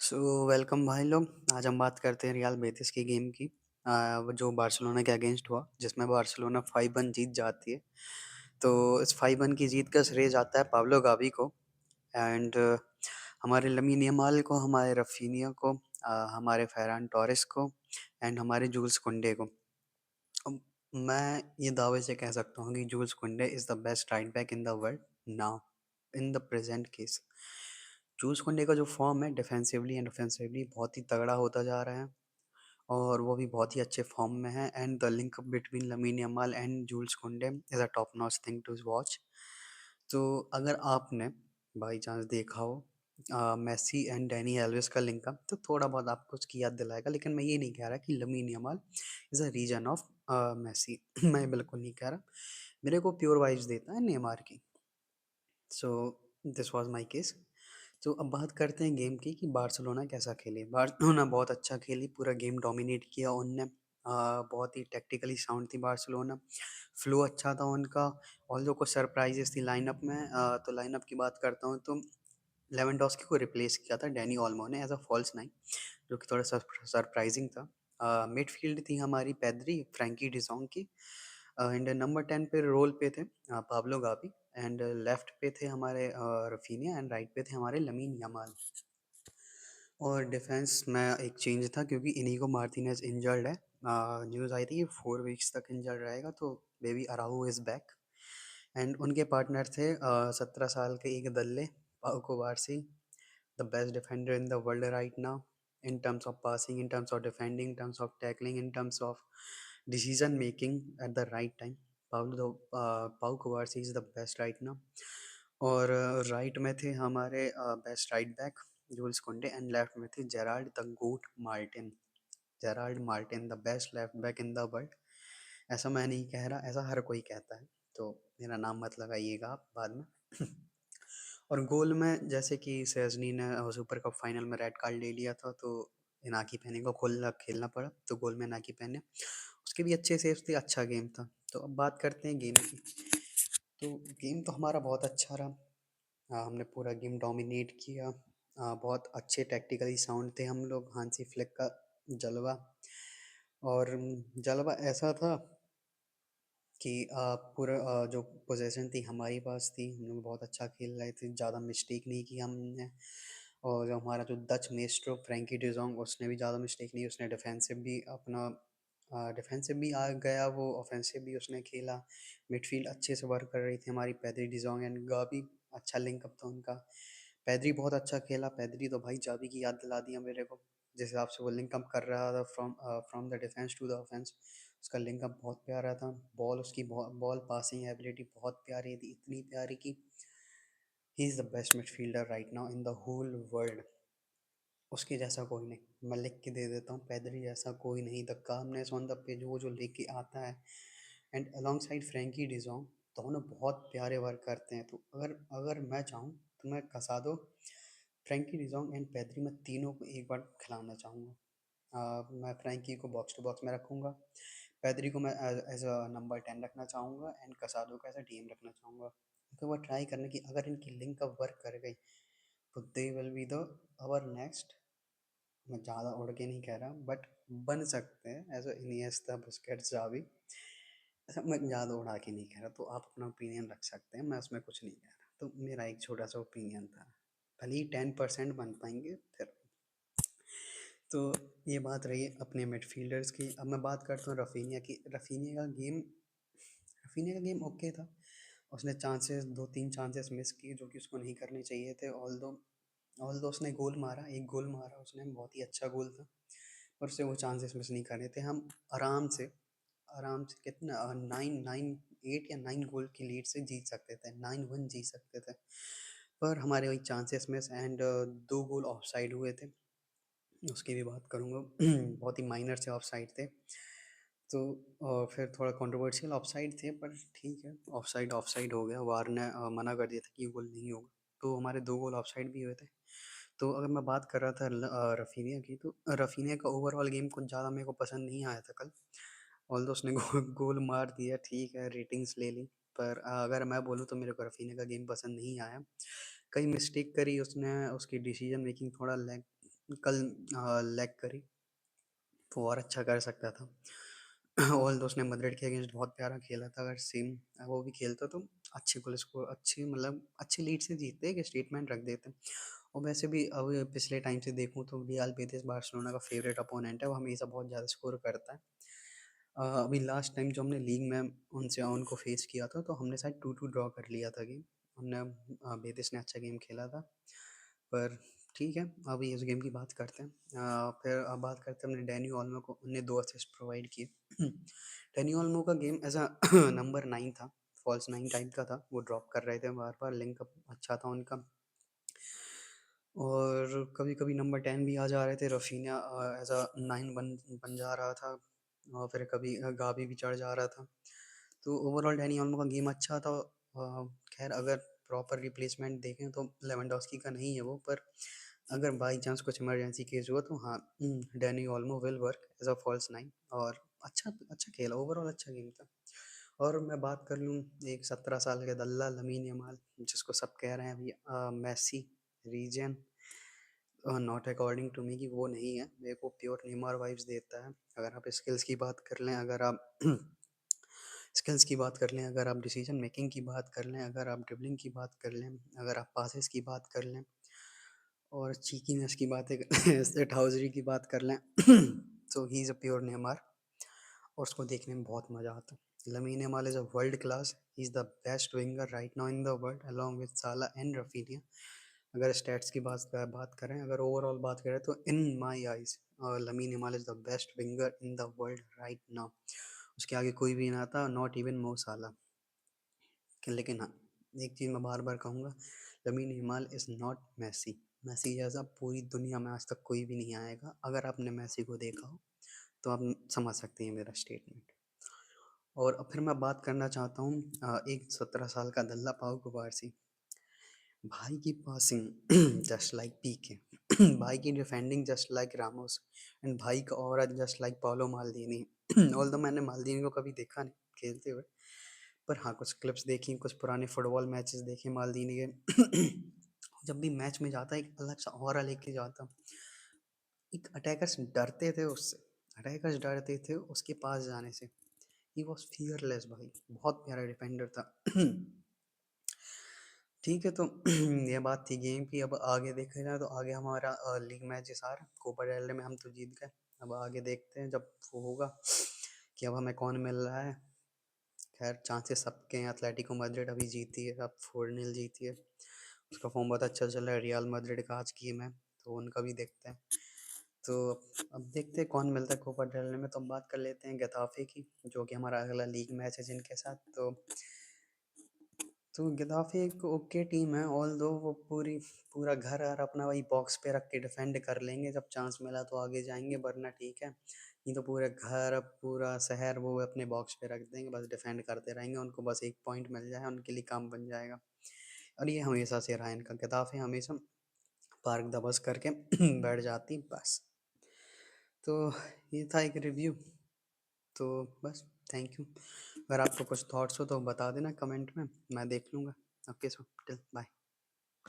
So welcome भाई लोग। आज हम बात करते हैं रियल बेटिस की गेम की। वो जो बार्सिलोना के अगेंस्ट हुआ जिसमें बार्सिलोना 5-1 जीत जाती है। तो इस 5-1 की जीत का श्रेय जाता है पाब्लो गावी को एंड हमारे लमीन यमाल को, हमारे रफीनिया को, हमारे फेरान टोरेस को एंड हमारे जूल्स कुंडे को। अब मैं ये दावे से कह सकता हूँ कि जूल्स कुंडे is the best right back in the world now in the present case. Jules Kounde का जो फॉर्म है डिफेंसिवली एंड ऑफेंसिवली बहुत ही तगड़ा होता जा रहा है और वो भी बहुत ही अच्छे फॉर्म में है and the link between Lamine Yamal and Jules कुंडे is a top notch thing to watch. तो अगर आपने बाई चांस देखा हो मेसी एंड डैनी एल्वेस का लिंक अप तो थोड़ा बहुत आपको उसकी याद दिलाएगा, लेकिन मैं ये नहीं कह रहा कि Lamine Yamal is a region of Messi. मैं बिल्कुल नहीं कह रहा। मेरे को प्योर वाइब्स देता है नेमार की। So this was my case. तो अब बात करते हैं गेम की कि बार्सिलोना कैसा खेली। बार्सिलोना बहुत अच्छा खेली, पूरा गेम डोमिनेट किया उनने। बहुत ही टैक्टिकली साउंड थी बार्सिलोना, फ्लो अच्छा था उनका। ऑल्दो कुछ सरप्राइजेस थी लाइनअप में। तो लाइनअप की बात करता हूँ तो लेवेंडोस्की को रिप्लेस किया था डैनी ऑल्मो ने एज अ फॉल्स नाइन, जो कि थोड़ा सरप्राइजिंग था। मिडफील्ड थी हमारी पेद्री, फ्रैंकी डिजोंग की एंड नंबर 10 पे रोल पे थे पाब्लो गावी एंड लेफ्ट पे थे हमारे रफीनिया एंड राइट पे थे हमारे लमीन यमाल। और डिफेंस में एक चेंज था क्योंकि इनीगो मार्टिनेज इंजर्ड है। न्यूज़ आई थी कि 4 वीक्स तक इंजर्ड रहेगा, तो बेबी अराऊ इज बैक। एंड उनके पार्टनर थे 17 साल के एक दल्ले पाउ कुबारसी, the best defender in the world right now in terms of passing, in terms of defending, in terms of tackling, in terms of decision making at the right time. Pau Kubarsi is the best right now. और right में थे हमारे best right back Jules Kounde and left में थे Gerard the goat Martin. Gerard Martin the best left back in the world. ऐसा मैं नहीं कह रहा, ऐसा हर कोई कहता है, तो मेरा नाम मत लगाइएगा आप बाद में। और गोल में जैसे कि सेजनी ने सुपर कप फाइनल में रेड कार्ड ले लिया था, तो इनाकी पहने को खोलना खेलना पड़ा, तो गोल में इनाकी पहने उसके भी अच्छे सेव्स थे, अच्छा गेम था। तो अब बात करते हैं गेम की। तो गेम तो हमारा बहुत अच्छा रहा। हमने पूरा गेम डोमिनेट किया। बहुत अच्छे टैक्टिकली साउंड थे हम लोग। हांसी फ्लिक का जलवा। और जलवा ऐसा था कि पूरा जो पोजीशन थी हमारी पास थी, हम लोग बहुत अच्छा खेल रहे थे, ज़्यादा मिस्टेक नहीं की हमने। और जो हमारा जो डच मेस्ट्रो फ्रैंकी डिजोंग, उसने भी ज़्यादा मिस्टेक नहीं, उसने डिफेंसिव भी अपना डिफेंसिव भी आ गया, वो ऑफेंसिव भी उसने खेला। मिडफील्ड अच्छे से वर्क कर रही थी हमारी, पैद्री डिजोंग एंड गावी, अच्छा लिंकअप था उनका। पैद्री बहुत अच्छा खेला। पैद्री तो भाई जावी की याद दिला दिया मेरे को, जिस हिसाब से वो लिंकअप कर रहा था from from the defence to the offence. उसका लिंकअप बहुत प्यारा था। बॉल उसकी बॉल पासिंग एबिलिटी बहुत प्यारी थी, इतनी प्यारी कि he is the best midfielder right now in the whole world. उसके जैसा कोई नहीं, मैं लिख के दे देता हूँ, पैदरी जैसा कोई नहीं। The calmness on the page, वो जो लेके आता है एंड अलॉन्ग साइड फ्रैंकी डिजोंग, दोनों बहुत प्यारे वर्क करते हैं। तो अगर अगर मैं चाहूँ तो मैं कसादो, फ्रैंकी डिजोंग एंड पैदरी, मैं तीनों को एक बार खिलाना चाहूँगा। मैं फ्रैंकी को बॉक्स टू बॉक्स में रखूँगा, पैदरी को मैं एज अ नंबर 10 रखना चाहूँगा एंड कसादो को एज अ डीएम रखना चाहूँगा। क्योंकि वो ट्राई करने की, अगर इनकी लिंक अप वर्क कर गई तो they will be the our next. मैं ज़्यादा उड़ के नहीं कह रहा, बट बन सकते हैं as a Iniesta Busquets Xavi. ऐसा मैं ज़्यादा उड़ा के नहीं कह रहा, तो आप अपना ओपिनियन रख सकते हैं, मैं उसमें कुछ नहीं कह रहा। तो मेरा एक छोटा सा ओपिनियन था, भले ही 10% बन पाएंगे फिर। तो ये बात रही अपने मिडफील्डर्स की। अब मैं बात करता हूँ रफीनिया की। रफीनिया का गेम ओके था। उसने चांसेस, 2-3 चांसेस मिस किए जो कि उसको नहीं करने चाहिए थे। ऑल्दो उसने गोल मारा, एक गोल मारा उसने, बहुत ही अच्छा गोल था, पर उससे वो चांसेस मिस नहीं करने थे। हम आराम से कितना 9 8 या 9 गोल की लीड से जीत सकते थे, 9-1 जीत सकते थे। पर हमारे वही chances miss and 2 goal of side हुए थे, उसकी भी बात करूँगा। बहुत ही माइनर से ऑफ साइड थे। तो फिर थोड़ा कंट्रोवर्शियल ऑफ साइड थे, पर ठीक है, ऑफ साइड हो गया। वार ने मना कर दिया था कि गोल नहीं होगा, तो हमारे 2 गोल ऑफ साइड भी हुए थे। तो अगर मैं बात कर रहा था रफीनिया की, तो रफीनिया का ओवरऑल गेम कुछ ज़्यादा मेरे को पसंद नहीं आया था कल। ऑल्दो उसने गोल मार दिया, ठीक है, रेटिंग्स ले ली। पर अगर मैं बोलूँ तो मेरे को रफीनिया का गेम पसंद नहीं आया। कई मिस्टेक करी उसने, उसकी डिसीजन मेकिंग थोड़ा लैग कल लेग करी वो और अच्छा कर सकता था। ऑल दो उसने मद्रिड के अगेंस्ट बहुत प्यारा खेला था, अगर सेम वो भी खेलता तो अच्छे गोल स्कोर, अच्छी मतलब अच्छी लीड से जीतते, एक स्टेटमेंट रख देते। और वैसे भी अब पिछले टाइम से देखूँ तो रियल बेटिस बार्सिलोना का फेवरेट अपोनेंट है, वो हमेशा बहुत ज़्यादा स्कोर करता है। अभी लास्ट टाइम जो हमने लीग में उनसे उनको फेस किया था तो हमने शायद 2-2 ड्रॉ कर लिया था गेम। हमने बेतिस ने अच्छा गेम खेला था, पर ठीक है अभी इस गेम की बात करते हैं। फिर अब बात करते हैं, हमने डैनी ओल्मो को उनने 2 असिस्ट प्रोवाइड किए। डैनी ओल्मो का गेम एज अ नंबर 9 था, फॉल्स 9 टाइप का था, वो ड्रॉप कर रहे थे बार बार, लिंक अच्छा था उनका। और कभी कभी नंबर 10 भी आ जा रहे थे, रफीना एज अ 9 बन बन जा रहा था, और फिर कभी गावी भी चढ़ जा रहा था। तो ओवरऑल डैनी ओल्मो का गेम अच्छा था। खैर अगर प्रॉपर रिप्लेसमेंट देखें तो लेवेंडोस्की का नहीं है वो, पर अगर बाई चांस कुछ इमरजेंसी केस हुआ तो हाँ, Dani Olmo will work as a false 9। और अच्छा अच्छा खेला, ओवरऑल अच्छा गेम था। और मैं बात कर लूँ एक 17 साल के दल्ला लमीन यमाल, जिसको सब कह रहे हैं अभी Messi region, not according to me कि वो नहीं है, मेरे को प्योर नेमार वाइब्स देता है। अगर आप स्किल्स की बात कर लें, अगर आप स्किल्स की बात कर लें, अगर आप डिसीजन मेकिंग की बात कर लें, अगर आप ड्रिबलिंग की बात कर लें, अगर आप पासेस की बात कर लें, और चीकीनेस की बात सेट हाउसरी की बात कर लें, तो he is a pure Neymar, और उसको देखने में बहुत मज़ा आता है। Lamin Yamal is a world class, he is the best winger right now in the world along with साला एंड रफीनिया। अगर स्टैट्स की बात करें, अगर ओवरऑल बात करें तो in my eyes lamin Yamal is the best winger in the world right now. उसके आगे कोई भी ना था, नॉट इवन मो साला। लेकिन हाँ, एक चीज़ मैं बार बार कहूँगा, Lamine Yamal is not Messi. Messi जैसा पूरी दुनिया में आज तक कोई भी नहीं आएगा। अगर आपने मैसी को देखा हो तो आप समझ सकते हैं मेरा स्टेटमेंट। और अब फिर मैं बात करना चाहता हूँ एक 17 साल का दल्ला पाव कुबारसी। भाई की पासिंग जस्ट लाइक पीके, भाई की defending just like Ramos, and भाई का aura just like Paolo Maldini. Although मैंने माल्दीनी को कभी देखा नहीं खेलते हुए, पर हाँ कुछ क्लिप्स देखी, कुछ पुराने फुटबॉल मैचेस देखे माल्दीनी के। जब भी मैच में जाता एक अलग सा ऑरा लेके जाता, एक अटैकर्स डरते थे उससे, अटैकर्स डरते थे उसके पास जाने से। ही वॉज फियरलेस भाई, बहुत प्यारा डिफेंडर था। ठीक है, तो ये बात थी गेम की। अब आगे देखा जाए तो आगे हमारा लीग मैच इस आर कोपा डेल रे में हम तो जीत गए। अब आगे देखते हैं जब वो होगा कि अब हमें कौन मिल रहा है। खैर चांसेस सबके हैं, एथलेटिको मैड्रिड अभी जीती है, अब 4-0 जीती है, उसका फॉर्म बहुत अच्छा चल रहा है। रियल मैड्रिड का आज गेम है तो उनका भी देखते हैं। तो अब देखते हैं कौन मिलता है कोपा डेल रे में। तो हम बात कर लेते हैं गताफे की, जो कि हमारा अगला लीग मैच है जिनके साथ। तो गदाफी एक ओके टीम है, ऑल दो वो पूरा घर और अपना वही बॉक्स पे रख के डिफेंड कर लेंगे, जब चांस मिला तो आगे जाएंगे, वरना ठीक है। नहीं तो पूरे घर पूरा शहर वो अपने बॉक्स पे रख देंगे, बस डिफेंड करते रहेंगे, उनको बस एक पॉइंट मिल जाए उनके लिए काम बन जाएगा। और ये हमेशा से रहा इनका, गदाफी हमेशा पार्क दबस करके बैठ जाती बस। तो ये था एक रिव्यू। तो बस, थैंक यू। अगर आपको कुछ थॉट्स हो तो बता देना कमेंट में, मैं देख लूँगा। Okay so till bye.